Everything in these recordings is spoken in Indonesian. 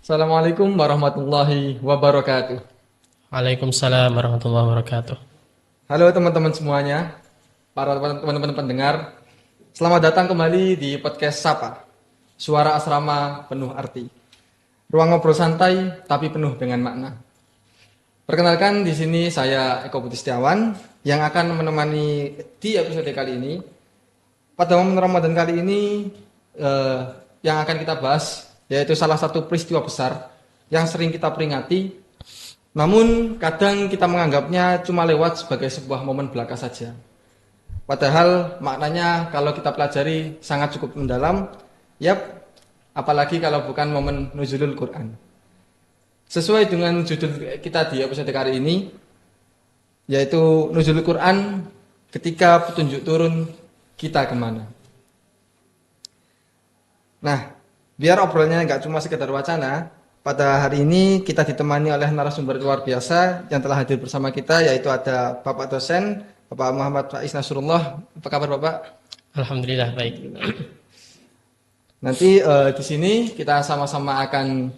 Assalamualaikum warahmatullahi wabarakatuh. Waalaikumsalam warahmatullahi wabarakatuh. Halo teman-teman semuanya, para teman-teman pendengar. Selamat datang kembali di podcast Sapa, suara asrama penuh arti. Ruang ngobrol santai tapi penuh dengan makna. Perkenalkan, di sini saya Eko Budi Setiawan yang akan menemani di episode kali ini. Pada momen Ramadan kali ini yang akan kita bahas yaitu salah satu peristiwa besar yang sering kita peringati, namun kadang kita menganggapnya cuma lewat sebagai sebuah momen belaka saja. Padahal maknanya kalau kita pelajari sangat cukup mendalam, apalagi kalau bukan momen nuzulul Quran. Sesuai dengan judul kita di episode kali ini, yaitu nuzulul Quran, ketika petunjuk turun, kita kemana? Nah, biar obrolannya nggak cuma sekedar wacana, pada hari ini kita ditemani oleh narasumber luar biasa yang telah hadir bersama kita, yaitu ada Bapak dosen, Bapak Muhammad Faiz Nasrullah. Apa kabar Bapak? Alhamdulillah baik. Nanti di sini kita sama-sama akan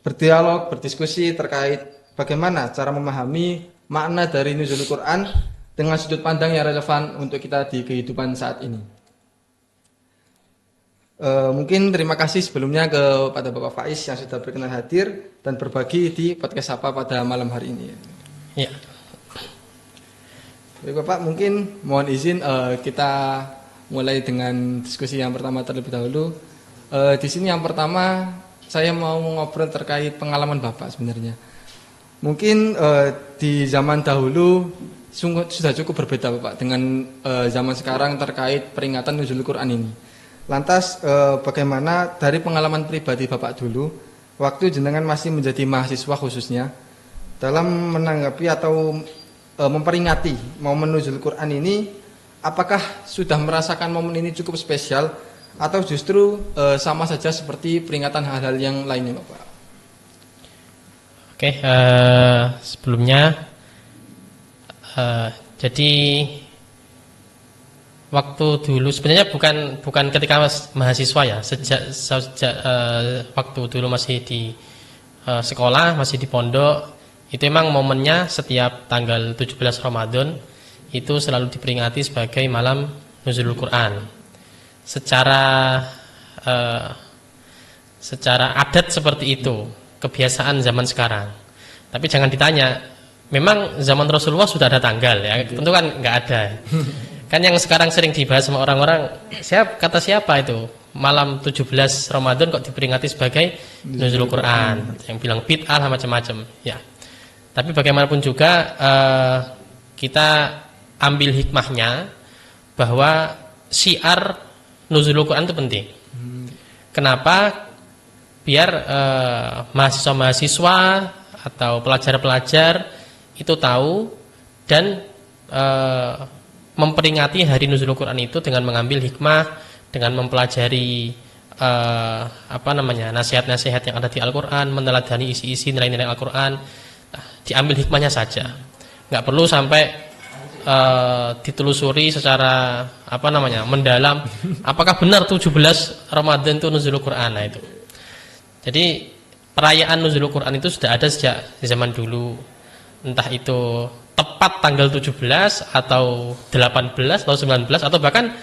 berdialog, berdiskusi terkait bagaimana cara memahami makna dari nuzulul Quran dengan sudut pandang yang relevan untuk kita di kehidupan saat ini. Mungkin terima kasih sebelumnya kepada Bapak Faiz yang sudah berkenan hadir dan berbagi di podcast Sapa pada malam hari ini. Ya. Baik Bapak, mungkin mohon izin kita mulai dengan diskusi yang pertama terlebih dahulu. Di sini yang pertama saya mau ngobrol terkait pengalaman Bapak sebenarnya. Mungkin di zaman dahulu sudah cukup berbeda Bapak dengan zaman sekarang terkait peringatan nuzulul Quran ini. Lantas bagaimana dari pengalaman pribadi Bapak dulu, waktu jenengan masih menjadi mahasiswa khususnya, dalam menanggapi atau memperingati momen nuzul Quran ini, apakah sudah merasakan momen ini cukup spesial atau justru sama saja seperti peringatan hal-hal yang lainnya Bapak? Oke, sebelumnya jadi waktu dulu sebenarnya bukan ketika mahasiswa ya, sejak waktu dulu masih di sekolah, masih di pondok, itu emang momennya setiap tanggal 17 Ramadan itu selalu diperingati sebagai malam nuzulul Quran. Secara adat seperti itu, kebiasaan zaman sekarang. Tapi jangan ditanya, memang zaman Rasulullah sudah ada tanggal ya, tentu kan nggak ada. Kan yang sekarang sering dibahas sama orang-orang, kata siapa itu? Malam 17 Ramadan kok diperingati sebagai nuzulul Quran. Yang bilang bid'ah macam-macam, ya. Tapi bagaimanapun juga kita ambil hikmahnya bahwa syiar nuzulul Quran itu penting. Kenapa? Biar mahasiswa-mahasiswa atau pelajar-pelajar itu tahu dan memperingati hari nuzulul Quran itu dengan mengambil hikmah, dengan mempelajari nasihat-nasihat yang ada di Al-Quran, meneladani isi-isi nilai-nilai Al-Quran. Nah, diambil hikmahnya saja, nggak perlu sampai ditelusuri secara mendalam. Apakah benar 17 Ramadan itu nuzulul Quran? Nah, itu. Jadi perayaan nuzulul Quran itu sudah ada sejak zaman dulu, entah itu tepat tanggal 17 atau 18 atau 19 atau bahkan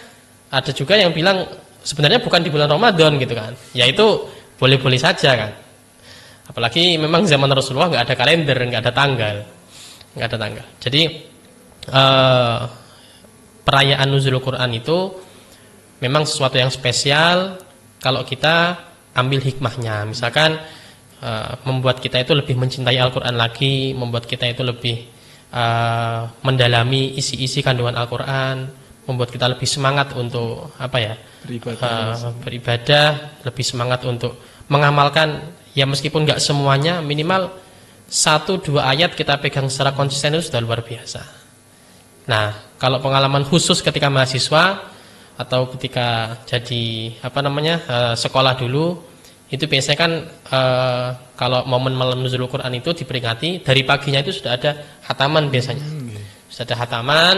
ada juga yang bilang sebenarnya bukan di bulan Ramadan gitu kan. Ya itu boleh-boleh saja kan. Apalagi memang zaman Rasulullah nggak ada kalender, nggak ada tanggal. Jadi perayaan nuzulul Quran itu memang sesuatu yang spesial kalau kita ambil hikmahnya. Misalkan membuat kita itu lebih mencintai Al-Quran lagi, membuat kita itu lebih mendalami isi-isi kandungan Al-Quran, membuat kita lebih semangat untuk beribadah, lebih semangat untuk mengamalkan, ya meskipun nggak semuanya, minimal 1-2 ayat kita pegang secara konsisten itu sudah luar biasa. Nah, kalau pengalaman khusus ketika mahasiswa atau ketika jadi sekolah dulu, itu biasanya kan kalau momen malam nuzulul Quran itu diperingati dari paginya itu sudah ada khataman biasanya. Sudah ada khataman,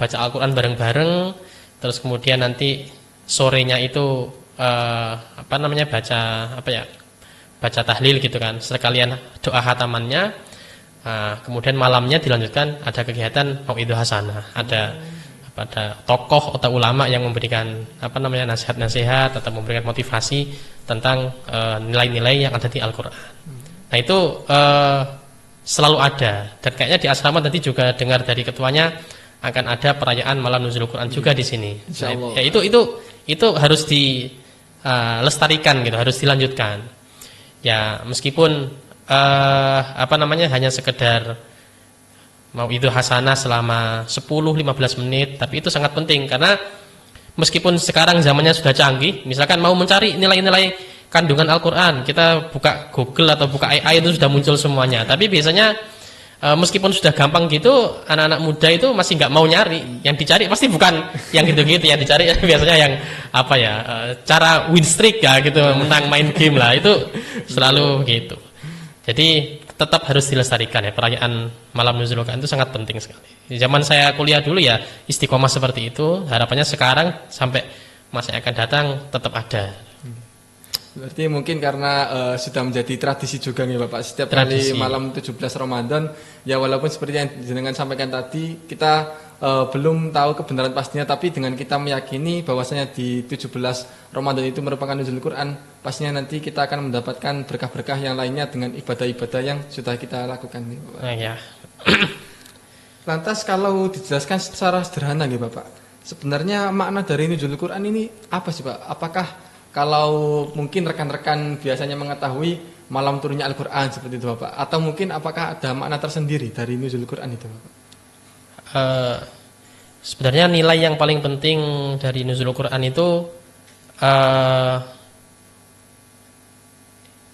baca Al-Quran bareng-bareng, terus kemudian nanti sorenya itu baca tahlil gitu kan, sekalian doa khatamannya. Kemudian malamnya dilanjutkan ada kegiatan mauidhah hasanah, ada tokoh atau ulama yang memberikan nasihat-nasihat atau memberikan motivasi tentang nilai-nilai yang ada di Al-Qur'an. Nah, itu selalu ada, dan kayaknya di asrama nanti juga dengar dari ketuanya akan ada perayaan malam nuzul Quran juga di sini. Nah, ya itu harus dilestarikan gitu, harus dilanjutkan. Ya, meskipun hanya sekedar mau itu hasanah selama 10-15 menit, tapi itu sangat penting karena meskipun sekarang zamannya sudah canggih, misalkan mau mencari nilai-nilai kandungan Al-Qur'an, kita buka Google atau buka AI itu sudah muncul semuanya. Tapi biasanya meskipun sudah gampang gitu, anak-anak muda itu masih nggak mau nyari. Yang dicari pasti bukan yang gitu-gitu, yang dicari biasanya yang cara win streak ya gitu, menang main game lah, itu selalu gitu. Jadi tetap harus dilestarikan ya, perayaan malam nuzul Quran itu sangat penting sekali. Di zaman saya kuliah dulu ya istiqomah seperti itu, harapannya sekarang sampai masa yang akan datang tetap ada. Berarti mungkin karena sudah menjadi tradisi juga nih Bapak, setiap Tradisi. kali malam 17 Ramadan ya, walaupun seperti yang jenengan sampaikan tadi, kita belum tahu kebenaran pastinya, tapi dengan kita meyakini bahwasanya di 17 Ramadan itu merupakan nuzul Quran, pastinya nanti kita akan mendapatkan berkah-berkah yang lainnya dengan ibadah-ibadah yang sudah kita lakukan nih Bapak. Nah, ya. Lantas kalau dijelaskan secara sederhana nih Bapak, sebenarnya makna dari nuzul Quran ini apa sih Pak? Apakah kalau mungkin rekan-rekan biasanya mengetahui malam turunnya Al-Quran seperti itu Bapak, atau mungkin apakah ada makna tersendiri dari nuzul Quran itu Bapak? Sebenarnya nilai yang paling penting dari nuzul Quran itu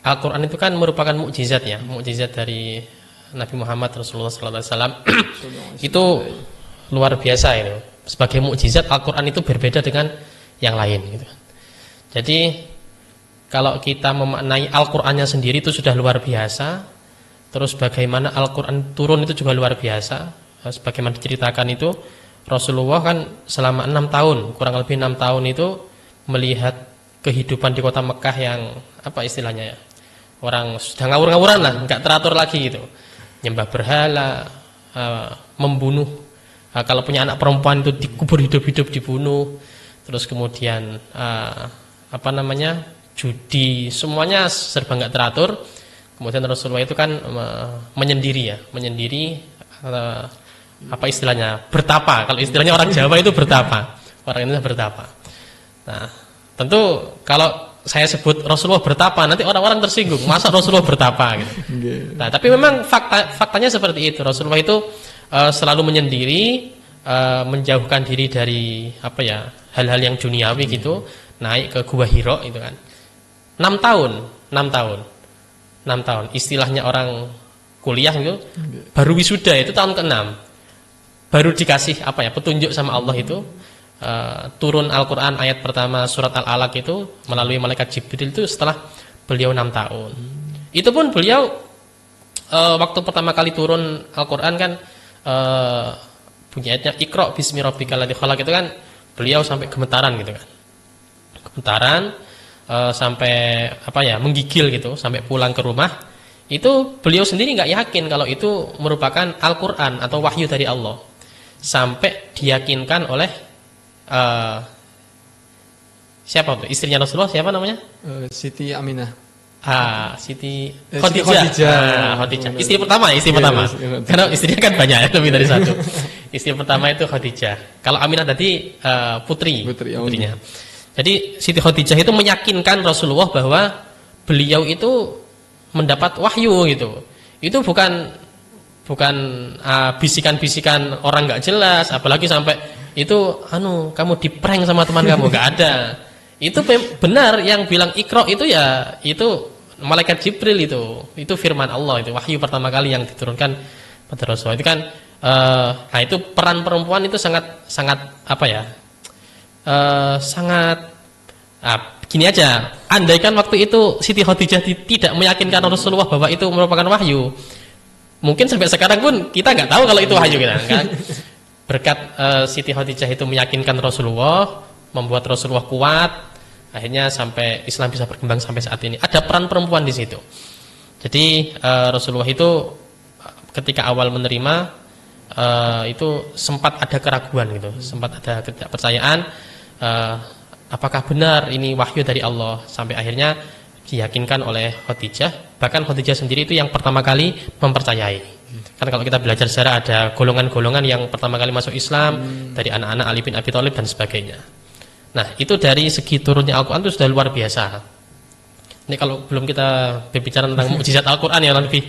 Al-Quran itu kan merupakan mukjizat ya, mukjizat dari Nabi Muhammad Rasulullah SAW. Itu luar biasa itu. Sebagai mukjizat Al-Quran itu berbeda dengan yang lain gitu. Jadi kalau kita memaknai Al-Qur'annya sendiri itu sudah luar biasa, terus bagaimana Al-Qur'an turun itu juga luar biasa. Sebagaimana diceritakan itu, Rasulullah kan selama 6 tahun, kurang lebih 6 tahun itu melihat kehidupan di kota Mekah yang istilahnya ya, orang sudah ngawur-ngawuran lah, nggak teratur lagi gitu, nyembah berhala, membunuh, kalau punya anak perempuan itu dikubur hidup-hidup, dibunuh, terus kemudian judi, semuanya serba nggak teratur. Kemudian Rasulullah itu kan menyendiri, istilahnya bertapa. Kalau istilahnya orang Jawa itu bertapa, orang Indonesia bertapa. Nah, tentu kalau saya sebut Rasulullah bertapa, nanti orang-orang tersinggung, masa Rasulullah bertapa gitu. Nah, tapi memang faktanya seperti itu. Rasulullah itu selalu menyendiri, menjauhkan diri dari hal-hal yang duniawi gitu, naik ke Gua Hira itu kan. 6 tahun. Istilahnya orang kuliah itu baru wisuda itu tahun ke-6. Baru dikasih petunjuk sama Allah itu, turun Al-Qur'an ayat pertama surat Al-Alaq itu melalui malaikat Jibril itu setelah beliau 6 tahun. Itu pun beliau waktu pertama kali turun Al-Qur'an kan bunyi ayatnya Iqra bismi rabbikal ladzi khalaq itu kan, beliau sampai gemetaran gitu kan. Gemetaran sampai menggigil gitu, sampai pulang ke rumah. Itu beliau sendiri nggak yakin kalau itu merupakan Al-Qur'an atau wahyu dari Allah. Sampai diyakinkan oleh siapa tuh? Istrinya Rasulullah, siapa namanya? Siti Aminah. Siti Khadijah. Khadijah. Istri pertama. Karena istrinya kan banyak ya, lebih dari satu. Istri pertama itu Khadijah. Kalau Aminah tadi putrinya. Jadi Siti Khadijah itu meyakinkan Rasulullah bahwa beliau itu mendapat wahyu gitu. Itu bukan bisikan-bisikan orang nggak jelas, apalagi sampai itu kamu diprank sama teman kamu, nggak ada. Itu benar yang bilang Iqra itu ya itu malaikat Jibril itu firman Allah, itu wahyu pertama kali yang diturunkan pada Rasulullah. Itu kan itu peran perempuan itu sangat gini aja, andaikan waktu itu Siti Khadijah tidak meyakinkan Rasulullah bahwa itu merupakan wahyu, mungkin sampai sekarang pun kita nggak tahu kalau itu wahyu kan. Berkat Siti Khadijah itu meyakinkan Rasulullah, membuat Rasulullah kuat, Akhirnya sampai Islam bisa berkembang sampai saat ini. Ada peran perempuan di situ. Jadi Rasulullah itu ketika awal menerima itu sempat ada keraguan gitu, sempat ada ketidakpercayaan apakah benar ini wahyu dari Allah, sampai akhirnya diyakinkan oleh Khadijah. Bahkan Khadijah sendiri itu yang pertama kali mempercayai. Kan kalau kita belajar sejarah ada golongan-golongan yang pertama kali masuk Islam dari anak-anak Ali bin Abi Thalib dan sebagainya. Nah, itu dari segi turunnya Al-Quran itu sudah luar biasa. Ini kalau belum kita berbicara tentang mukjizat Al-Quran yang lebih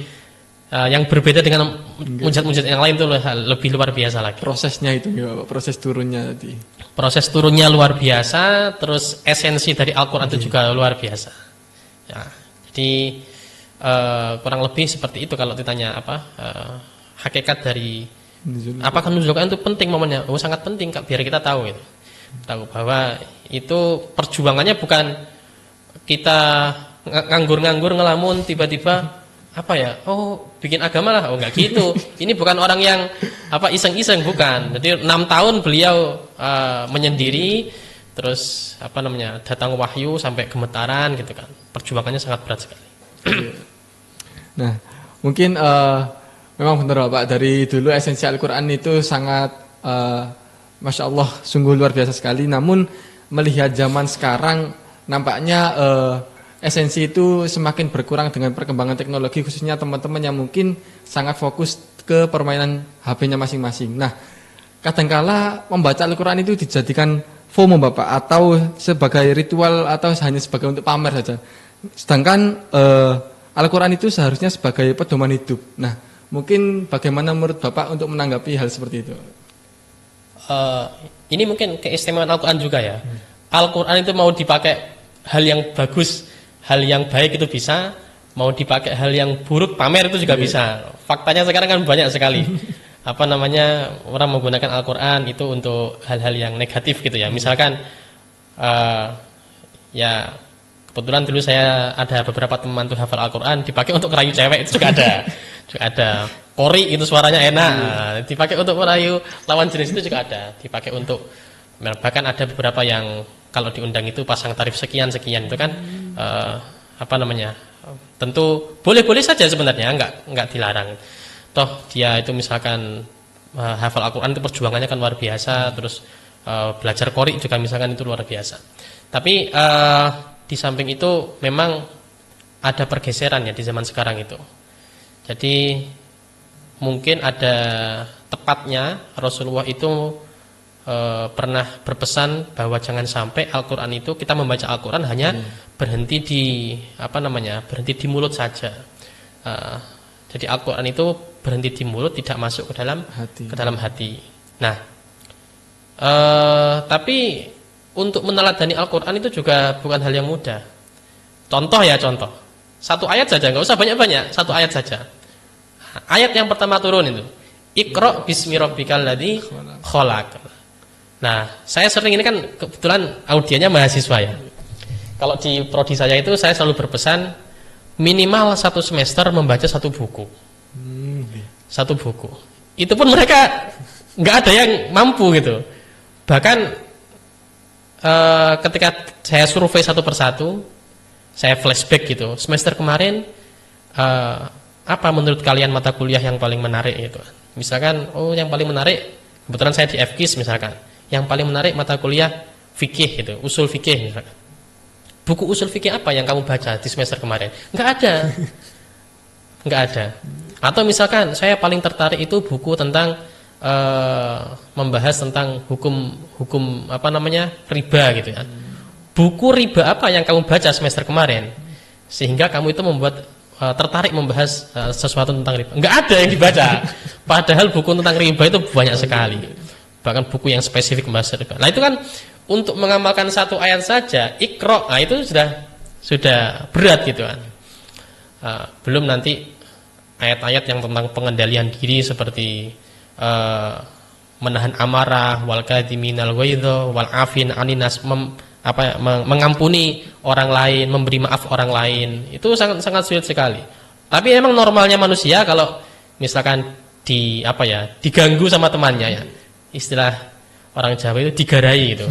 yang berbeda dengan mukjizat-mukjizat yang lain itu lebih luar biasa lagi. Prosesnya itu ya Pak, proses turunnya tadi. Proses turunnya luar biasa, terus esensi dari Al-Quran itu juga luar biasa. Ya, jadi kurang lebih seperti itu kalau ditanya apa hakikat dari apakah nuzul Quran itu penting momennya? Oh, sangat penting Kak, biar kita tahu itu. Tahu bahwa itu perjuangannya bukan kita nganggur-nganggur ngelamun tiba-tiba apa ya, oh bikin agama lah, oh enggak gitu. Ini bukan orang yang apa iseng-iseng, bukan. Jadi 6 tahun beliau menyendiri, terus apa namanya datang wahyu sampai gemetaran gitu kan. Perjuangannya sangat berat sekali. Nah, mungkin memang benar Pak, dari dulu esensi Al-Quran itu sangat Masya Allah, sungguh luar biasa sekali. Namun melihat zaman sekarang nampaknya esensi itu semakin berkurang dengan perkembangan teknologi, khususnya teman-teman yang mungkin sangat fokus ke permainan HP-nya masing-masing. Nah, kadangkala membaca Al-Quran itu dijadikan FOMO Bapak, atau sebagai ritual atau hanya sebagai untuk pamer saja. Sedangkan Al-Quran itu seharusnya sebagai pedoman hidup. Nah, mungkin bagaimana menurut Bapak untuk menanggapi hal seperti itu? Ini mungkin keistimewaan Al-Quran juga ya. Al-Quran itu mau dipakai hal yang bagus, hal yang baik itu bisa, mau dipakai hal yang buruk, pamer itu juga bisa. Faktanya sekarang kan banyak sekali apa namanya orang menggunakan Al-Quran itu untuk hal-hal yang negatif gitu ya. Misalkan ya kebetulan dulu saya ada beberapa teman tuh hafal Al-Quran dipakai untuk merayu cewek, itu juga ada. Juga ada. Kori itu suaranya enak, dipakai untuk merayu lawan jenis itu juga ada. Dipakai untuk, bahkan ada beberapa yang kalau diundang itu pasang tarif sekian itu kan apa namanya, tentu boleh-boleh saja sebenarnya, enggak dilarang. Toh dia itu misalkan hafal Al-Quran itu perjuangannya kan luar biasa, terus belajar Qori juga misalkan itu luar biasa. Tapi di samping itu memang ada pergeseran ya di zaman sekarang itu. Jadi mungkin ada tepatnya Rasulullah itu pernah berpesan bahwa jangan sampai Al-Quran itu, kita membaca Al-Quran hanya berhenti di apa namanya, berhenti di mulut saja. Jadi Al-Quran itu berhenti di mulut, tidak masuk ke dalam hati. Nah, tapi untuk meneladani Al-Quran itu juga bukan hal yang mudah. Contoh, satu ayat saja, nggak usah banyak-banyak, satu ayat saja. Ayat yang pertama turun itu, Iqra bismi rabbikal ladzi khalaq. Nah, saya sering, ini kan kebetulan audiennya mahasiswa ya. Kalau di prodi saya itu saya selalu berpesan minimal 1 semester membaca 1 buku. 1 buku. Itu pun mereka nggak ada yang mampu gitu. Bahkan ketika saya survei satu persatu, saya flashback gitu. Semester kemarin apa menurut kalian mata kuliah yang paling menarik itu? Misalkan, oh yang paling menarik, kebetulan saya di FKIS misalkan, yang paling menarik mata kuliah fikih gitu, usul fikih misalkan. Buku usul fikih apa yang kamu baca di semester kemarin? Enggak ada. Enggak ada. Atau misalkan saya paling tertarik itu buku tentang membahas tentang hukum apa namanya? Riba gitu ya. Buku riba apa yang kamu baca semester kemarin sehingga kamu itu membuat tertarik membahas sesuatu tentang riba? Enggak ada yang dibaca. Padahal buku tentang riba itu banyak sekali. Bahkan buku yang spesifik membahas riba. Nah, itu kan untuk mengamalkan 1 ayat saja, Iqra, nah itu sudah berat gitu kan. Belum nanti ayat-ayat yang tentang pengendalian diri seperti menahan amarah, wal kadhiminal ghaidha, wal afin aninas, mengampuni orang lain, memberi maaf orang lain, itu sangat sulit sekali. Tapi emang normalnya manusia kalau misalkan diganggu sama temannya ya, istilah orang Jawa itu digarai itu,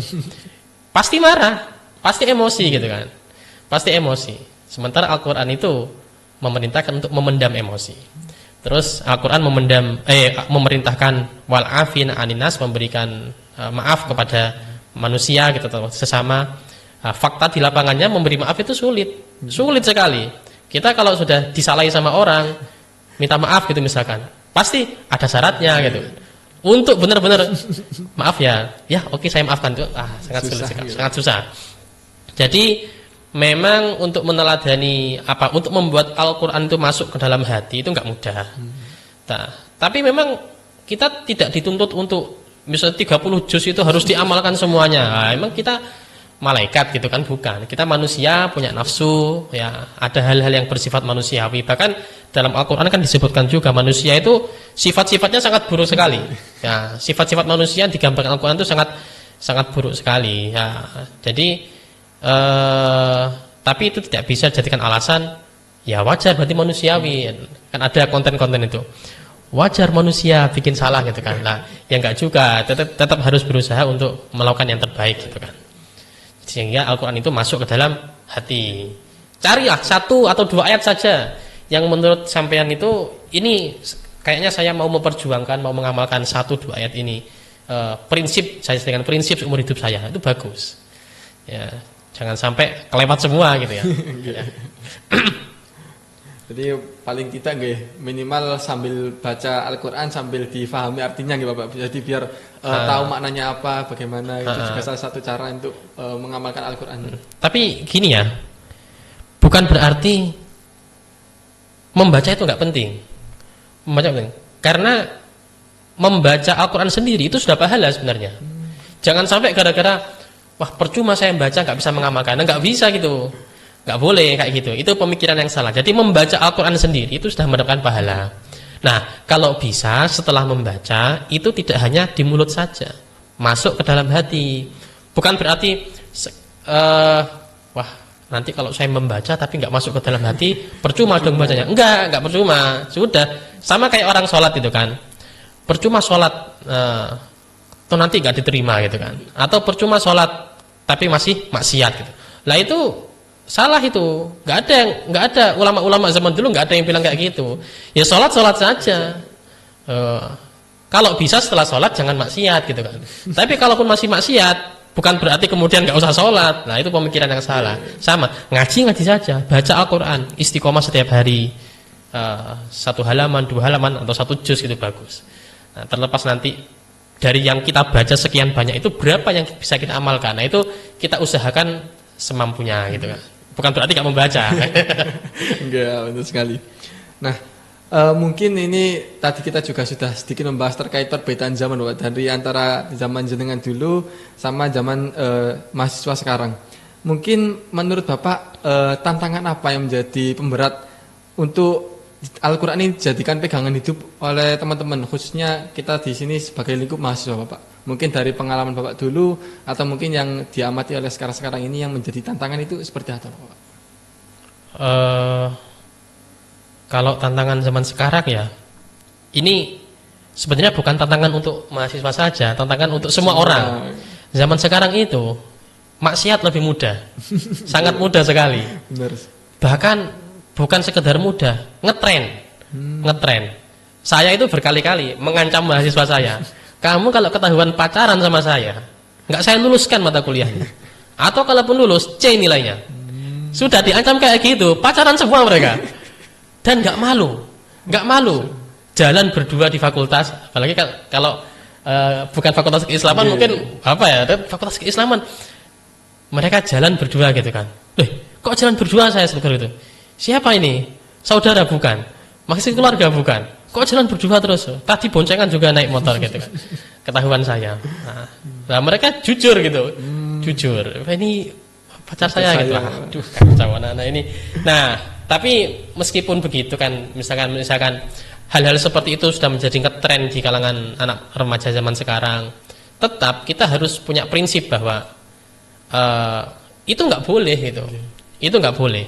pasti marah. pasti emosi gitu kan. Pasti emosi. Sementara Al-Qur'an itu memerintahkan untuk memendam emosi. Terus Al-Qur'an memerintahkan wal afina 'anin nas, memberikan maaf kepada manusia gitu sesama. Fakta di lapangannya memberi maaf itu sulit sekali. Kita kalau sudah disalahi sama orang minta maaf gitu misalkan, pasti ada syaratnya gitu. Untuk benar-benar maaf ya oke saya maafkan itu sangat sulit sekali, sangat susah. Jadi memang untuk meneladani untuk membuat Al-Qur'an itu masuk ke dalam hati itu enggak mudah. Nah, tapi memang kita tidak dituntut untuk misalnya 30 juz itu harus diamalkan semuanya. Emang kita malaikat gitu kan, bukan. Kita manusia, punya nafsu, ya, ada hal-hal yang bersifat manusiawi. Bahkan dalam Al-Qur'an kan disebutkan juga manusia itu sifat-sifatnya sangat buruk sekali. Ya, sifat-sifat manusia yang digambarkan Al-Qur'an itu sangat buruk sekali. Ya, jadi tapi itu tidak bisa jadikan alasan ya wajar berarti manusiawi. Kan ada konten-konten itu. Wajar manusia bikin salah gitu kan. Nah, ya enggak juga, tetap harus berusaha untuk melakukan yang terbaik gitu kan. Sehingga Al-Qur'an itu masuk ke dalam hati. Carilah 1 atau 2 ayat saja yang menurut sampean itu ini kayaknya saya mau memperjuangkan, mau mengamalkan 1-2 ayat ini. Prinsip saya dengan prinsip seumur hidup saya itu bagus. Ya, jangan sampai kelewat semua gitu ya. Ya. Jadi paling tidak nggih minimal sambil baca Al-Qur'an sambil difahami artinya nggih Bapak. Jadi biar tahu maknanya apa, bagaimana itu juga salah satu cara untuk mengamalkan Al-Qur'an. Tapi gini ya. Bukan berarti membaca itu enggak penting. Membaca penting. Karena membaca Al-Qur'an sendiri itu sudah pahala sebenarnya. Jangan sampai gara-gara wah percuma saya membaca enggak bisa mengamalkan. Enggak bisa gitu. Nggak boleh kayak gitu, itu pemikiran yang salah. Jadi membaca Al-Qur'an sendiri itu sudah mendapatkan pahala. Nah, kalau bisa setelah membaca itu tidak hanya di mulut saja, masuk ke dalam hati. Bukan berarti wah nanti kalau saya membaca tapi nggak masuk ke dalam hati percuma dong bacanya. Enggak percuma. Sudah sama kayak orang sholat itu kan, percuma sholat atau nanti nggak diterima gitu kan, atau percuma sholat tapi masih maksiat gitu. Lah itu salah itu, nggak ada ulama-ulama zaman dulu nggak ada yang bilang kayak gitu. Ya sholat saja. Kalau bisa setelah sholat jangan maksiat gitu kan. Tapi kalaupun masih maksiat, bukan berarti kemudian nggak usah sholat. Nah itu pemikiran yang salah. Sama ngaji saja, baca Al-Qur'an, istiqomah setiap hari, 1 halaman, 2 halaman atau 1 juz itu bagus. Nah, terlepas nanti dari yang kita baca sekian banyak itu berapa yang bisa kita amalkan. Nah itu kita usahakan semampunya gitu kan. Bukan berarti gak membaca. Enggak, betul sekali. Nah, mungkin ini tadi kita juga sudah sedikit membahas terkait perbedaan zaman Bapak, dari antara zaman jenengan dulu sama zaman mahasiswa sekarang. Mungkin menurut Bapak tantangan apa yang menjadi pemberat untuk Al-Qur'an ini dijadikan pegangan hidup oleh teman-teman, khususnya kita di sini sebagai lingkup mahasiswa Bapak? Mungkin dari pengalaman Bapak dulu atau mungkin yang diamati oleh sekarang ini yang menjadi tantangan itu seperti apa Bapak? Kalau tantangan zaman sekarang ya, ini sebenarnya bukan tantangan untuk mahasiswa saja, tantangan untuk semua orang. Zaman sekarang itu maksiat lebih mudah, sangat mudah sekali. Benar. Bahkan bukan sekedar mudah, ngetren. Saya itu berkali-kali mengancam mahasiswa saya. Kamu kalau ketahuan pacaran sama saya, nggak saya luluskan mata kuliahnya. Atau kalaupun lulus, C nilainya. Sudah diancam kayak gitu, pacaran semua mereka. Dan nggak malu. Jalan berdua di fakultas, apalagi kalau bukan fakultas keislaman, mungkin apa ya, fakultas keislaman. Mereka jalan berdua gitu kan. Kok jalan berdua saya seperti itu? Siapa ini? Saudara bukan? Masih keluarga bukan? Kok jalan berdua terus? Tadi boncengan juga naik motor gitu kan. Ketahuan saya. Nah, mereka jujur gitu. Jujur. Ini pacar saya gitu. Aduh, kacau anak-anak ini. Nah, tapi meskipun begitu kan, misalkan hal-hal seperti itu sudah menjadi ngetren di kalangan anak remaja zaman sekarang. Tetap kita harus punya prinsip bahwa itu nggak boleh gitu. Itu nggak boleh.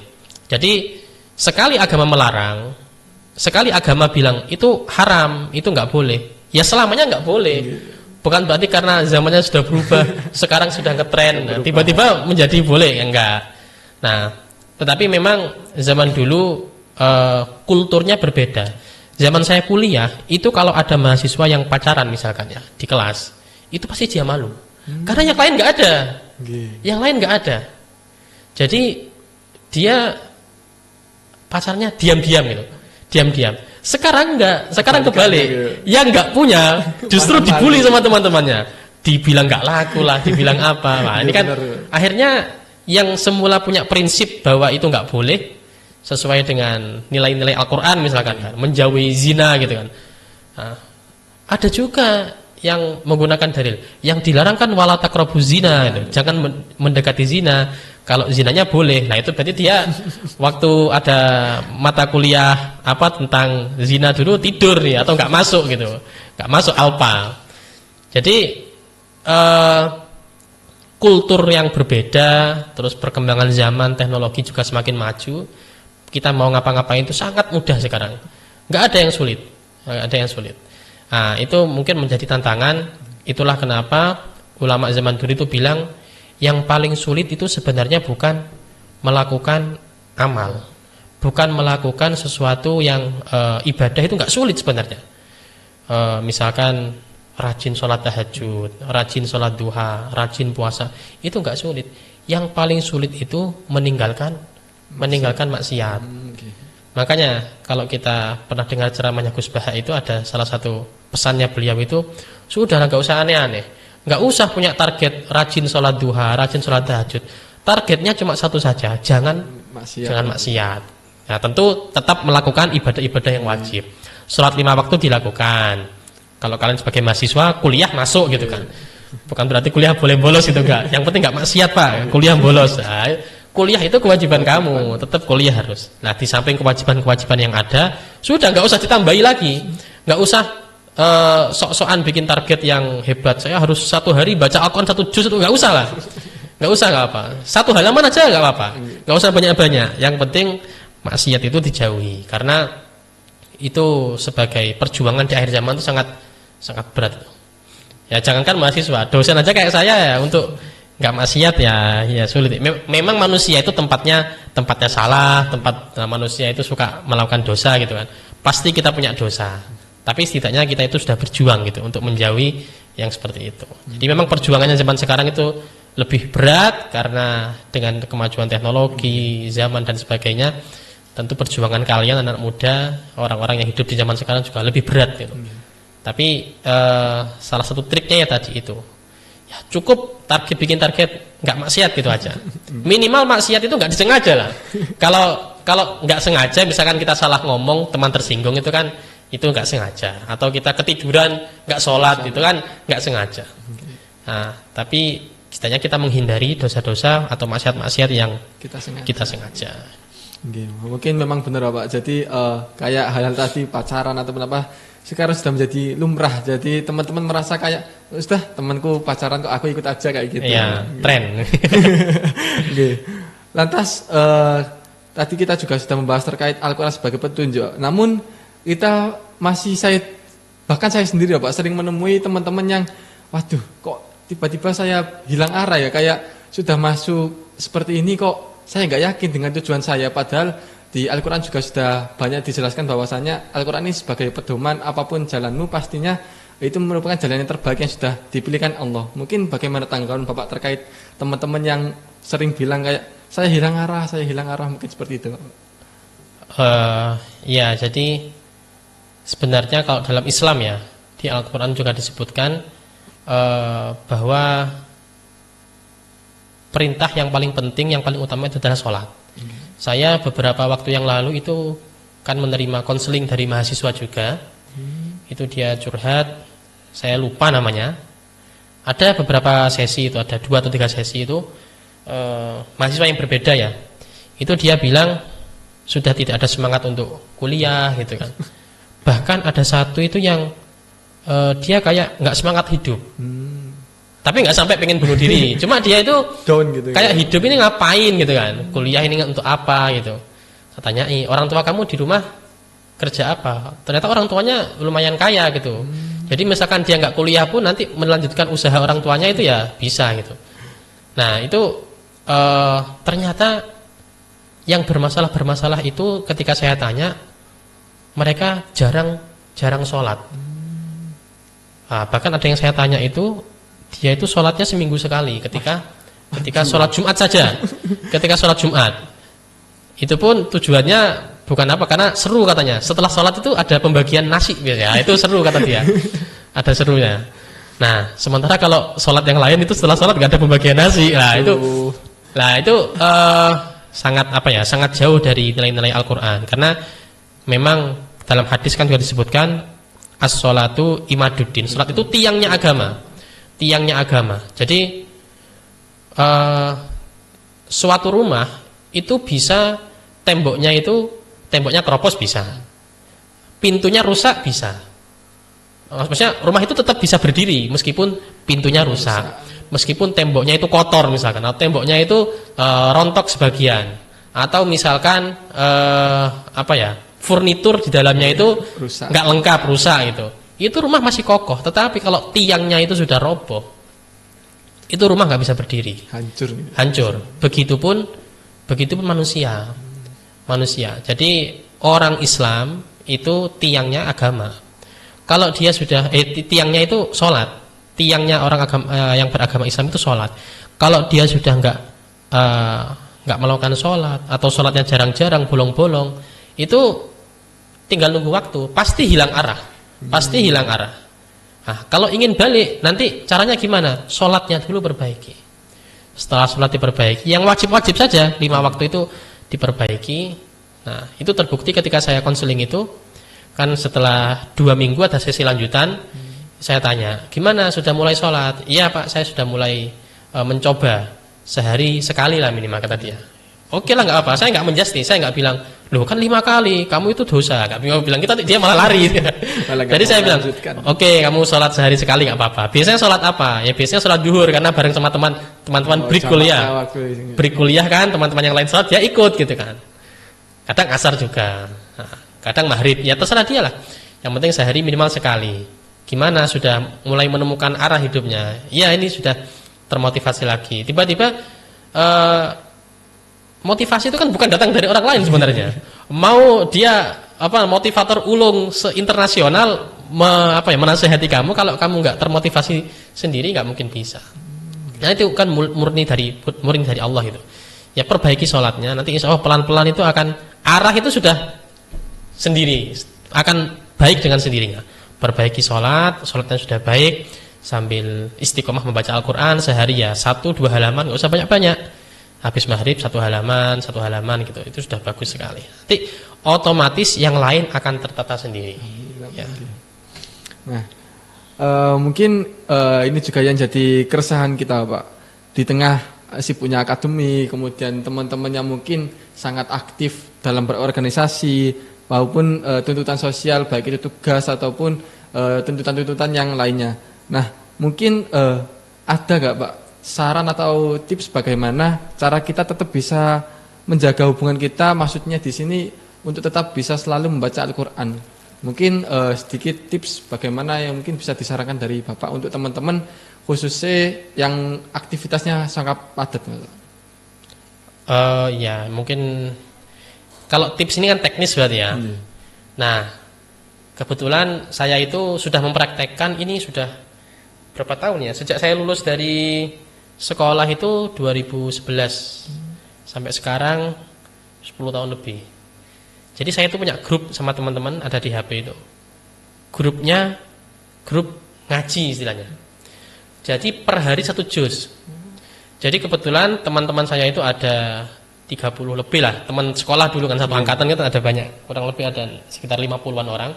Jadi sekali agama melarang, sekali agama bilang itu haram, itu nggak boleh, ya selamanya nggak boleh. bukan berarti karena zamannya sudah berubah, sekarang sudah ngetren, nah, tiba-tiba menjadi boleh, enggak. Nah, tetapi memang zaman dulu kulturnya berbeda. Zaman saya kuliah, itu kalau ada mahasiswa yang pacaran misalkan ya di kelas, itu pasti dia malu. Karena yang lain nggak ada. Yang lain nggak ada. Jadi dia pacarnya diam-diam gitu. Diam-diam. Sekarang enggak, sekarang kebalik. Yang enggak punya justru dibully sama teman-temannya. Dibilang enggak laku lah, dibilang apa. Nah, ini kan akhirnya yang semula punya prinsip bahwa itu enggak boleh sesuai dengan nilai-nilai Al-Qur'an misalkan kan, menjauhi zina gitu kan. Nah, ada juga yang menggunakan dalil. Yang dilarang kan wala taqrabuz zina gitu. Jangan mendekati zina. Kalau zinanya boleh, nah itu berarti dia waktu ada mata kuliah apa tentang zina dulu tidur nih atau nggak masuk gitu, nggak masuk alpa. Jadi kultur yang berbeda, terus perkembangan zaman, teknologi juga semakin maju. Kita mau ngapa-ngapain itu sangat mudah sekarang, nggak ada yang sulit, nggak ada yang sulit. Nah itu mungkin menjadi tantangan. Itulah kenapa ulama zaman dulu itu bilang yang paling sulit itu sebenarnya bukan melakukan amal, bukan melakukan sesuatu yang ibadah itu nggak sulit sebenarnya. Misalkan rajin sholat tahajud, rajin sholat duha, rajin puasa, itu nggak sulit. Yang paling sulit itu meninggalkan maksiat. Makanya kalau kita pernah dengar ceramahnya Gus Baha itu ada salah satu pesannya beliau itu, sudah nggak usah aneh-aneh. Nggak usah punya target rajin sholat duha, rajin sholat tahajud. Targetnya cuma satu saja, jangan maksiat. Nah, tentu tetap melakukan ibadah-ibadah yang wajib. Sholat 5 waktu dilakukan. Kalau kalian sebagai mahasiswa, kuliah masuk gitu kan. Bukan berarti kuliah boleh bolos itu enggak. Yang penting nggak maksiat Pak, kuliah bolos. Nah, kuliah itu kewajiban kamu, tetap kuliah harus. Nah, di samping kewajiban-kewajiban yang ada, sudah nggak usah ditambahi lagi. Nggak usah sok-sokan bikin target yang hebat. Saya harus 1 hari baca Al-Quran 1 juz, itu nggak usah lah, nggak usah, nggak apa. 1 halaman aja nggak apa-apa, nggak usah banyak-banyak. Yang penting maksiat itu dijauhi, karena itu sebagai perjuangan di akhir zaman itu sangat berat. Ya jangankan mahasiswa, dosen aja kayak saya ya, untuk nggak maksiat ya sulit. Memang manusia itu tempatnya salah, manusia itu suka melakukan dosa gitu kan. Pasti kita punya dosa. Tapi setidaknya kita itu sudah berjuang gitu untuk menjauhi yang seperti itu. Jadi memang perjuangannya zaman sekarang itu lebih berat karena dengan kemajuan teknologi, zaman dan sebagainya. Tentu perjuangan kalian anak muda, orang-orang yang hidup di zaman sekarang juga lebih berat gitu. Tapi salah satu triknya ya tadi itu. Ya cukup bikin target nggak maksiat gitu aja. Minimal maksiat itu nggak disengaja lah. Kalau nggak sengaja, misalkan kita salah ngomong, teman tersinggung itu kan, itu nggak sengaja. Atau kita ketiduran nggak sholat, itu kan nggak sengaja. Nah, tapi setidaknya kita menghindari dosa-dosa atau maksiat-maksiat yang kita sengaja. Mungkin memang benar Pak. Jadi kayak hal-hal tadi pacaran ataupun apa, sekarang sudah menjadi lumrah. Jadi teman-teman merasa kayak sudah temanku pacaran kok aku ikut aja kayak gitu. Iya, tren. Lantas tadi kita juga sudah membahas terkait Al-Quran sebagai petunjuk. Namun kita bahkan saya sendiri Pak sering menemui teman-teman yang waduh kok tiba-tiba saya hilang arah ya, kayak sudah masuk seperti ini kok saya nggak yakin dengan tujuan saya, padahal di Al-Quran juga sudah banyak dijelaskan bahwasanya Al-Quran ini sebagai pedoman, apapun jalanmu pastinya itu merupakan jalan yang terbaik yang sudah dipilihkan Allah. Mungkin bagaimana tanggapan Bapak terkait teman-teman yang sering bilang kayak saya hilang arah, mungkin seperti itu. Ya, jadi sebenarnya kalau dalam Islam ya, di Al-Quran juga disebutkan bahwa perintah yang paling penting, yang paling utama itu adalah sholat. Saya beberapa waktu yang lalu itu kan menerima konseling dari mahasiswa juga. Itu dia curhat, saya lupa namanya. Ada beberapa sesi itu, ada 2 atau 3 sesi itu mahasiswa yang berbeda ya. Itu dia bilang sudah tidak ada semangat untuk kuliah gitu kan. Bahkan ada satu itu yang dia kayak nggak semangat hidup. Tapi nggak sampai pengen bunuh diri. Cuma dia itu down gitu. Kayak hidup ini ngapain gitu kan? Kuliah ini untuk apa gitu? Saya tanyai, orang tua kamu di rumah kerja apa? Ternyata orang tuanya lumayan kaya gitu. Jadi misalkan dia nggak kuliah pun nanti melanjutkan usaha orang tuanya itu ya bisa gitu. Nah itu ternyata yang bermasalah itu ketika saya tanya mereka jarang sholat. Nah, bahkan ada yang saya tanya itu dia itu sholatnya seminggu sekali ketika sholat Jumat saja. Ketika sholat Jumat itu pun tujuannya bukan apa, karena seru katanya. Setelah sholat itu ada pembagian nasi biasanya. Itu seru kata dia. Ada serunya. Nah, sementara kalau sholat yang lain itu setelah sholat nggak ada pembagian nasi. Nah itu sangat sangat jauh dari nilai-nilai Al-Quran. Karena memang dalam hadis kan juga disebutkan as-sholatu imaduddin. Sholat itu tiangnya agama. Tiangnya agama. Jadi suatu rumah itu bisa temboknya keropos bisa, pintunya rusak bisa. Maksudnya rumah itu tetap bisa berdiri meskipun pintunya rusak, meskipun temboknya itu kotor misalkan, atau temboknya itu rontok sebagian, atau misalkan furnitur di dalamnya itu nggak lengkap, rusak gitu. Itu rumah masih kokoh. Tetapi kalau tiangnya itu sudah roboh, itu rumah nggak bisa berdiri, hancur. Begitupun manusia. Jadi orang Islam itu tiangnya agama. Kalau dia sudah tiangnya itu sholat, tiangnya orang yang beragama Islam itu sholat. Kalau dia sudah nggak melakukan sholat atau sholatnya jarang-jarang, bolong-bolong, itu tinggal nunggu waktu, pasti hilang arah. Nah, kalau ingin balik, nanti caranya gimana? Sholatnya dulu perbaiki. Setelah sholat diperbaiki, yang wajib-wajib saja 5 waktu itu diperbaiki. Nah, itu terbukti ketika saya konseling itu, kan setelah 2 minggu ada sesi lanjutan. Saya tanya, gimana, sudah mulai sholat? Iya Pak, saya sudah mulai mencoba, sehari sekali lah minimal, kata dia. Oke lah, nggak apa, saya nggak menjustis, saya nggak bilang, loh kan 5 kali, kamu itu dosa, nggak bilang kita, dia malah lari. Jadi saya bilang, oke, kamu sholat sehari sekali nggak apa-apa. Biasanya sholat apa? Ya biasanya sholat duhur, karena bareng sama teman-teman break kuliah kan, teman-teman yang lain sholat, dia ikut gitu kan. Kadang asar juga, kadang maghrib, ya terserah dia lah. Yang penting sehari minimal sekali. Gimana, sudah mulai menemukan arah hidupnya? Ya ini sudah termotivasi lagi. Tiba-tiba motivasi itu kan bukan datang dari orang lain sebenarnya. Mau dia motivator ulung se-internasional menasehati kamu, kalau kamu nggak termotivasi sendiri nggak mungkin bisa. Nah itu kan murni dari Allah itu. Ya perbaiki sholatnya, nanti insya Allah pelan-pelan itu akan arah itu sudah sendiri, akan baik dengan sendirinya. Perbaiki sholatnya sudah baik, sambil istiqomah membaca Al-Quran sehari ya 1-2 halaman, nggak usah banyak-banyak. Habis maghrib 1 halaman gitu, itu sudah bagus sekali. Nanti otomatis yang lain akan tertata sendiri. Ya. Nah, mungkin ini juga yang jadi keresahan kita Pak, di tengah sibuknya akademi, kemudian teman-teman yang mungkin sangat aktif dalam berorganisasi maupun tuntutan sosial, baik itu tugas ataupun tuntutan-tuntutan yang lainnya. Nah, mungkin ada nggak Pak saran atau tips bagaimana cara kita tetap bisa menjaga hubungan kita, maksudnya di sini untuk tetap bisa selalu membaca Al-Quran? Mungkin sedikit tips bagaimana yang mungkin bisa disarankan dari Bapak untuk teman-teman khususnya yang aktivitasnya sangat padat. Ya mungkin kalau tips ini kan teknis berarti ya. Nah kebetulan saya itu sudah mempraktekkan ini sudah berapa tahun ya, sejak saya lulus dari sekolah itu 2011 sampai sekarang 10 tahun lebih. Jadi saya itu punya grup sama teman-teman, ada di HP itu. Grup ngaji istilahnya. Jadi per hari 1 juz. Jadi kebetulan teman-teman saya itu ada 30 lebih lah. Teman sekolah dulu kan, satu angkatan kan ada banyak. Kurang lebih ada sekitar 50-an orang.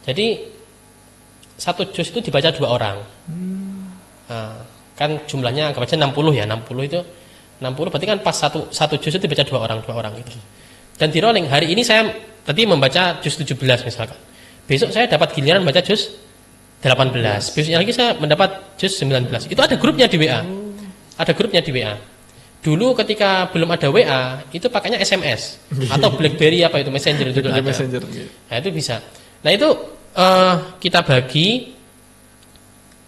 Jadi 1 juz itu dibaca 2 orang. Nah, kan jumlahnya anggap aja 60 ya. 60 itu 60 berarti kan pas satu juz itu dibaca 2 orang gitu. Dan di rolling, hari ini saya tadi membaca juz 17 misalkan. Besok saya dapat giliran baca juz 18. Besoknya lagi saya mendapat juz 19. Itu ada grupnya di WA. Ada grupnya di WA. Dulu ketika belum ada WA, itu pakainya SMS atau BlackBerry apa itu Messenger itu ada. Nah, itu bisa. Nah, itu kita bagi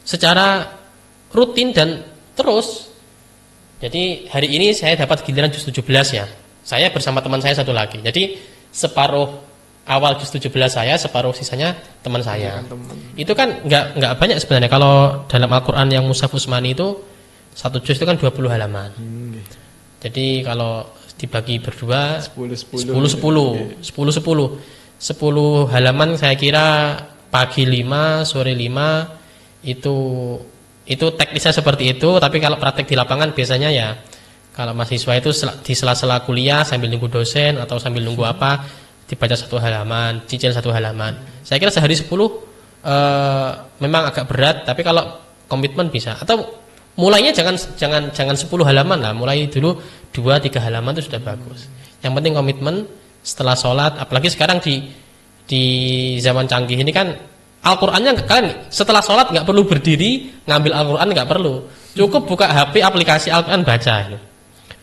secara rutin dan terus. Jadi hari ini saya dapat giliran juz 17 ya. Saya bersama teman saya satu lagi. Jadi separuh awal juz 17 saya, separuh sisanya teman saya. Itu kan nggak banyak sebenarnya. Kalau dalam Al-Qur'an yang Mushaf Utsmani itu satu juz itu kan 20 halaman. Jadi kalau dibagi berdua 10 halaman saya kira pagi 5, sore 5 itu teknisnya seperti itu, tapi kalau praktek di lapangan biasanya ya kalau mahasiswa itu di sela-sela kuliah sambil nunggu dosen atau sambil nunggu apa dibaca satu halaman, cicil satu halaman. Saya kira sehari 10 memang agak berat, tapi kalau komitmen bisa. Atau mulainya jangan 10 halaman lah, mulai dulu 2-3 halaman itu sudah bagus. Yang penting komitmen setelah sholat, apalagi sekarang di zaman canggih ini kan Al-Qur'annya kan setelah sholat nggak perlu berdiri ngambil Al-Qur'an, nggak perlu, cukup buka HP aplikasi Al-Qur'an baca.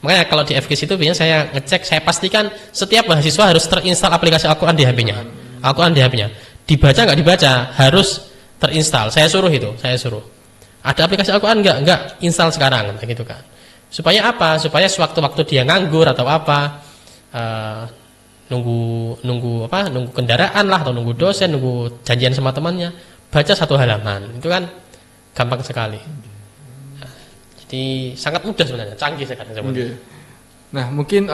Makanya kalau di FKIS itu biasanya saya ngecek, saya pastikan setiap mahasiswa harus terinstall aplikasi Al-Qur'an di HP-nya. Al-Qur'an di HP-nya. Dibaca nggak dibaca harus terinstall. Saya suruh. Ada aplikasi Al-Qur'an nggak install sekarang gitu kan. Supaya apa? Supaya sewaktu-waktu dia nganggur atau apa nunggu kendaraan lah atau nunggu dosen, nunggu janjian sama temannya, baca satu halaman. Itu kan gampang sekali. Jadi sangat mudah sebenarnya, canggih sekarang. Nah, mungkin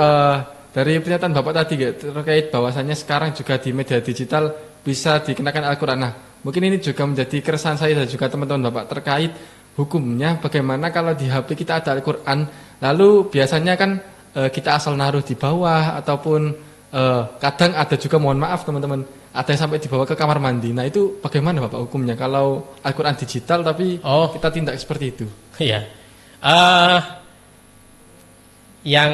dari pernyataan Bapak tadi terkait bahwasannya sekarang juga di media digital bisa dikenakan Al-Qur'an. Nah, mungkin ini juga menjadi keresahan saya dan juga teman-teman Bapak terkait hukumnya bagaimana kalau di HP kita ada Al-Qur'an, lalu biasanya kan kita asal naruh di bawah ataupun kadang ada juga, mohon maaf teman-teman, ada yang sampai dibawa ke kamar mandi. Nah, itu bagaimana Bapak hukumnya kalau Al-Qur'an digital tapi kita tindak seperti itu? Iya. Yang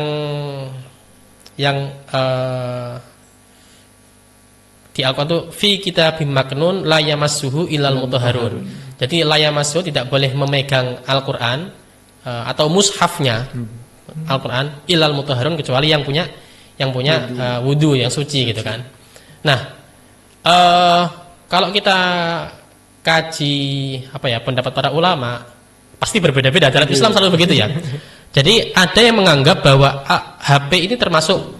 di Al-Qur'an itu fi kitabim maknun la yamassuhu illal mutahharun. Jadi la yamassuhu tidak boleh memegang Al-Qur'an atau mushafnya Al-Qur'an illal mutahharun, kecuali yang punya wudu, yang suci gitu kan. Nah, kalau kita kaji pendapat para ulama pasti berbeda-beda. Dalam Islam selalu begitu ya. Jadi ada yang menganggap bahwa HP ini termasuk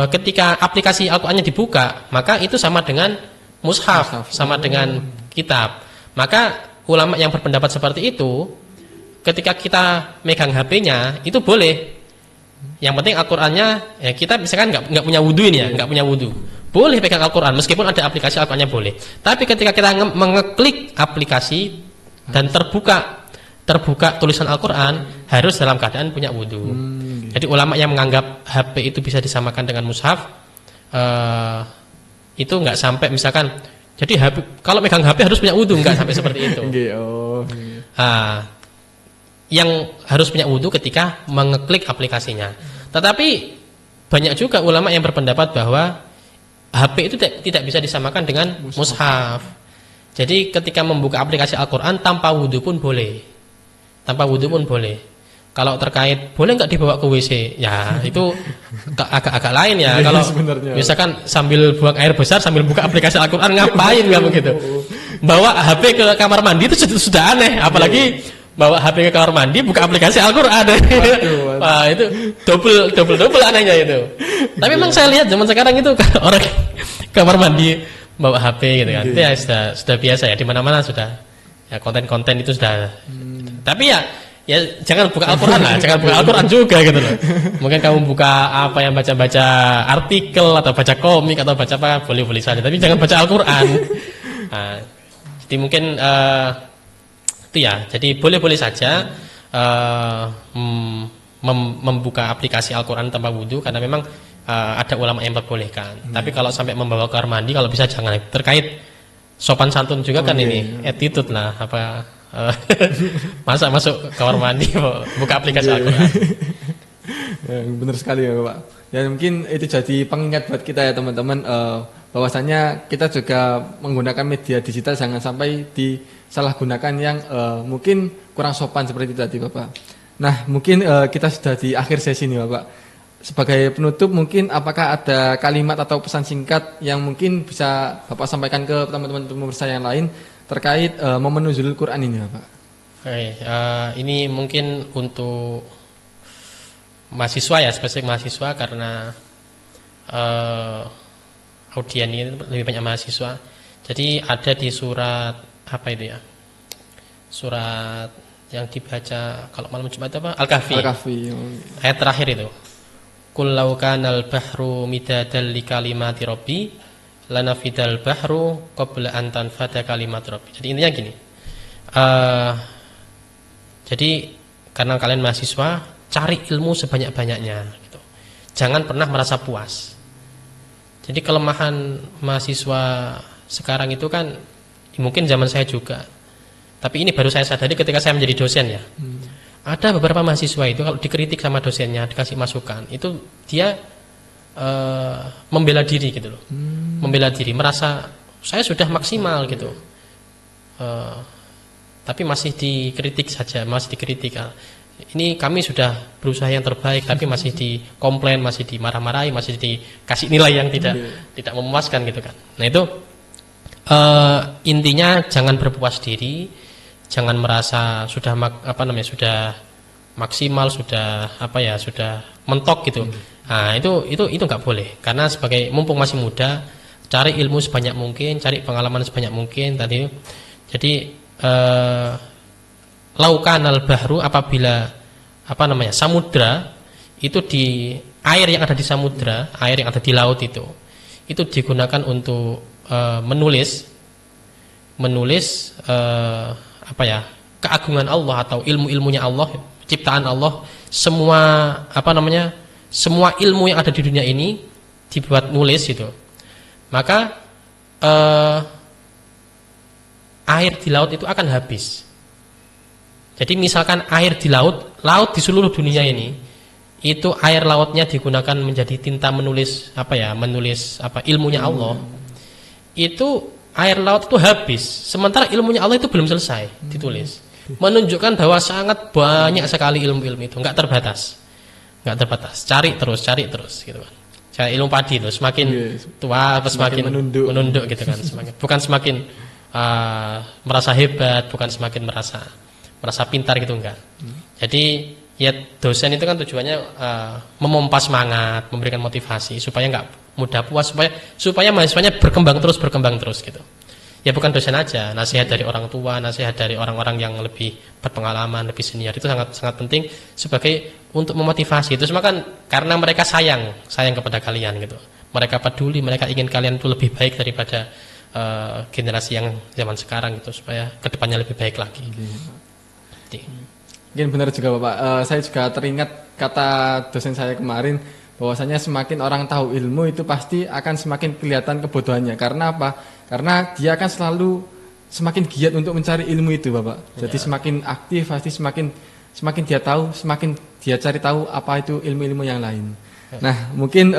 ketika aplikasi Al-Qur'annya dibuka, maka itu sama dengan mushaf, sama dengan kitab. Maka ulama yang berpendapat seperti itu, ketika kita megang HP-nya itu boleh. Yang penting Al-Qur'annya ya, kita misalkan nggak punya wudu ini ya, nggak punya wudu, boleh pegang Al-Qur'an meskipun ada aplikasi Al-Qur'annya boleh. Tapi ketika kita mengeklik aplikasi dan terbuka tulisan Al-Qur'an, harus dalam keadaan punya wudu. Jadi ulama yang menganggap HP itu bisa disamakan dengan mushaf, itu nggak sampai misalkan jadi HP, kalau megang HP harus punya wudu, nggak sampai seperti itu. Yang harus punya wudu ketika mengeklik aplikasinya. Tetapi banyak juga ulama yang berpendapat bahwa HP itu tidak bisa disamakan dengan mushaf. Jadi ketika membuka aplikasi Al-Qur'an tanpa wudu pun boleh. Kalau terkait boleh nggak dibawa ke WC, ya itu agak lain ya. Kalau misalkan sambil buang air besar sambil buka aplikasi Al-Qur'an, ngapain nggak begitu? Bawa HP ke kamar mandi itu sudah aneh, apalagi bawa HP ke kamar mandi buka aplikasi Al-Qur'an. Wah, itu double anehnya itu. Tapi memang saya lihat zaman sekarang itu orang kamar mandi bawa HP gitu kan. Itu ya sudah biasa ya, di mana-mana sudah ya, konten-konten itu sudah. Tapi ya jangan buka Al-Qur'an lah, jangan buka Al-Qur'an juga gitu loh. Mungkin kamu buka apa yang baca-baca artikel atau baca komik atau baca apa, boleh-boleh saja, tapi jangan baca Al-Qur'an. Nah, jadi mungkin itu ya, jadi boleh-boleh saja membuka aplikasi Al-Qur'an tanpa wudu, karena memang ada ulama yang memperbolehkan. Tapi kalau sampai membawa ke kamar mandi, kalau bisa jangan. Terkait sopan santun juga kan ini, attitude lah apa. Masa masuk kamar mandi buka aplikasi Al-Qur'an. Benar sekali ya Pak. Ya mungkin itu jadi pengingat buat kita ya teman-teman, bahwasanya kita juga menggunakan media digital jangan sampai disalahgunakan yang mungkin kurang sopan seperti itu tadi Bapak. Nah mungkin kita sudah di akhir sesi ini Bapak. sebagai penutup mungkin apakah ada kalimat atau pesan singkat yang mungkin bisa Bapak sampaikan ke teman-teman pemirsa yang lain terkait momen nuzulul Quran ini, Bapak? Oke, ini mungkin untuk mahasiswa ya, spesifik mahasiswa karena audien ini lebih banyak mahasiswa. Jadi ada di surat apa itu ya? Surat yang dibaca kalau malam Jumat apa? Al-Kahfi. Al-Kahfi. Ayat terakhir itu. Qul law kanal bahru midadal li kalimati rabbi lanafidal bahru qabla an tanfada kalimat rabbi. Jadi intinya gini. Jadi karena kalian mahasiswa, cari ilmu sebanyak-banyaknya gitu. Jangan pernah merasa puas. Jadi kelemahan mahasiswa sekarang itu kan mungkin zaman saya juga. Tapi ini baru saya sadari ketika saya menjadi dosen ya. Ada beberapa mahasiswa itu kalau dikritik sama dosennya, dikasih masukan, itu dia membela diri gitu loh. Membela diri, merasa saya sudah maksimal gitu. Tapi masih dikritik saja, masih dikritik. Ini kami sudah berusaha yang terbaik, tapi masih dikomplain, masih dimarah-marahi, masih dikasih nilai yang tidak memuaskan gitu kan. Nah itu intinya jangan berpuas diri, jangan merasa sudah sudah maksimal, sudah sudah mentok gitu. Nah itu nggak boleh, karena sebagai mumpung masih muda, cari ilmu sebanyak mungkin, cari pengalaman sebanyak mungkin tadi. Jadi laukanal bahru, apabila samudra itu, di air yang ada di samudra, air yang ada di laut itu digunakan untuk menulis keagungan Allah atau ilmu-ilmunya Allah, ciptaan Allah, semua semua ilmu yang ada di dunia ini dibuat nulis itu. Maka air di laut itu akan habis. Jadi misalkan air di laut di seluruh dunia ini, itu air lautnya digunakan menjadi tinta menulis ilmunya Allah. Itu air laut itu habis, sementara ilmunya Allah itu belum selesai ditulis. Menunjukkan bahwa sangat banyak sekali ilmu-ilmu itu, nggak terbatas. Cari terus gitu kan. Cari ilmu padi itu semakin tua semakin menunduk gitu kan. Bukan semakin merasa hebat, bukan semakin merasa pintar gitu, enggak. Jadi ya dosen itu kan tujuannya memompa semangat, memberikan motivasi supaya enggak mudah puas, supaya mahasiswanya berkembang terus gitu. Ya bukan dosen aja, nasihat dari orang tua, nasihat dari orang-orang yang lebih berpengalaman, lebih senior, itu sangat penting sebagai untuk memotivasi. Itu semua kan karena mereka sayang kepada kalian gitu. Mereka peduli, mereka ingin kalian itu lebih baik daripada generasi yang zaman sekarang gitu, supaya kedepannya lebih baik lagi. Mungkin benar juga Bapak. Saya juga teringat kata dosen saya kemarin, bahwasanya semakin orang tahu ilmu itu pasti akan semakin kelihatan kebodohannya. Karena apa? Karena dia akan selalu semakin giat untuk mencari ilmu itu, Bapak. Jadi semakin aktif, pasti semakin dia tahu, semakin dia cari tahu apa itu ilmu-ilmu yang lain. Nah, mungkin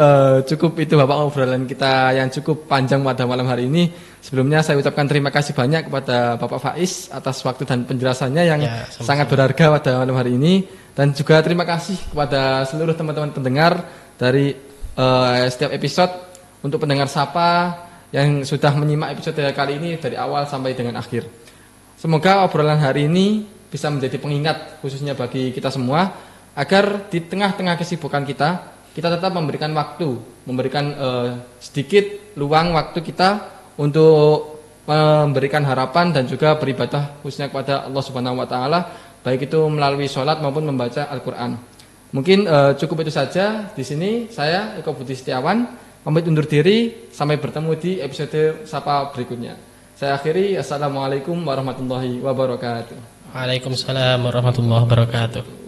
cukup itu Bapak obrolan kita yang cukup panjang pada malam hari ini. Sebelumnya saya ucapkan terima kasih banyak kepada Bapak Faiz atas waktu dan penjelasannya yang sangat berharga pada malam hari ini. Dan juga terima kasih kepada seluruh teman-teman pendengar dari setiap episode, untuk pendengar Sapa yang sudah menyimak episode kali ini dari awal sampai dengan akhir. Semoga obrolan hari ini bisa menjadi pengingat khususnya bagi kita semua, agar di tengah-tengah kesibukan kita tetap memberikan waktu, memberikan sedikit luang waktu kita untuk memberikan harapan dan juga beribadah khususnya kepada Allah Subhanahu wa taala, baik itu melalui sholat maupun membaca Al-Qur'an. Mungkin cukup itu saja di sini. Saya Eko Budi Setiawan pamit undur diri, sampai bertemu di episode Sapa berikutnya. Saya akhiri, assalamualaikum warahmatullahi wabarakatuh. Waalaikumsalam warahmatullahi wabarakatuh.